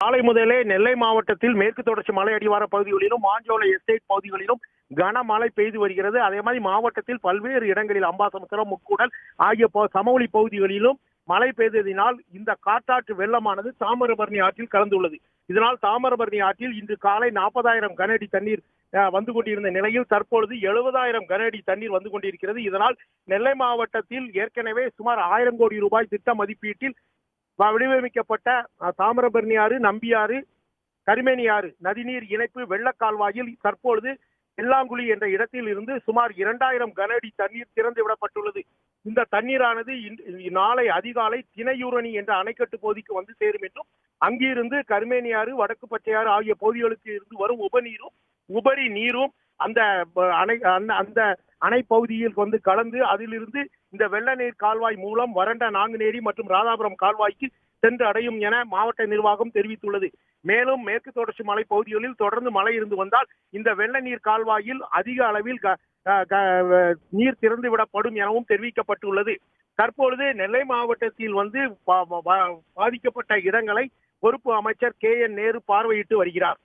காலை முதலே நெல்லை மாவட்டத்தில் மேற்கு தொடர்ச்சி மலை அடிவார பகுதிகளிலும் மாஞ்சோலை எஸ்டேட் பகுதிகளிலும் கனமழை பெய்து வருகிறது. அதே மாதிரி மாவட்டத்தில் பல்வேறு இடங்களில் அம்பாசமுத்திரம், முக்கூடல் ஆகிய சமவெளி பகுதிகளிலும் மழை பெய்ததினால் இந்த காட்டாற்று வெள்ளமானது தாமிரபரணி ஆற்றில் கலந்துள்ளது. இதனால் தாமிரபரணி ஆற்றில் இன்று காலை 40,000 கன அடி தண்ணீர் வந்து கொண்டிருந்த நிலையில் தற்பொழுது 70,000 கன அடி தண்ணீர் வந்து கொண்டிருக்கிறது. இதனால் நெல்லை மாவட்டத்தில் ஏற்கனவே சுமார் 1000 கோடி ரூபாய் திட்ட மதிப்பீட்டில் வடிவமைக்கப்பட்ட தாமிரபரணி ஆறு, நம்பியாறு, கரிமேனி ஆறு நதிநீர் இணைப்பு வெள்ளக்கால்வாயில் தற்பொழுது வெள்ளாங்குழி என்ற இடத்தில் இருந்து சுமார் 2000 கன அடி தண்ணீர் திறந்து விடப்பட்டுள்ளது. இந்த தண்ணீரானது நாளை அதிகாலை திணையூரணி என்ற அணைக்கட்டு பகுதிக்கு வந்து சேரும் என்றும் அங்கிருந்து கரிமேனி ஆறு, வடக்கு பச்சையாறு ஆகிய பகுதிகளுக்கு இருந்து வரும் உபரி நீரும் அந்த அணை பகுதியில் வந்து கலந்து அதிலிருந்து இந்த வெள்ள நீர் கால்வாய் மூலம் வறண்ட நாங்குநேரி மற்றும் ராதாபுரம் கால்வாய்க்கு சென்று அடையும் என மாவட்ட நிர்வாகம் தெரிவித்துள்ளது. மேலும் மேற்கு தொடர்ச்சி மலை பகுதிகளில் தொடர்ந்து மழை இருந்து வந்தால் இந்த வெள்ள நீர் கால்வாயில் அதிக அளவில் நீர் திறந்து விடப்படும் எனவும் தெரிவிக்கப்பட்டுள்ளது. தற்பொழுது நெல்லை மாவட்டத்தில் வந்து பாதிக்கப்பட்ட இடங்களை பொறுப்பு அமைச்சர் KN நேரு பார்வையிட்டு வருகிறார்.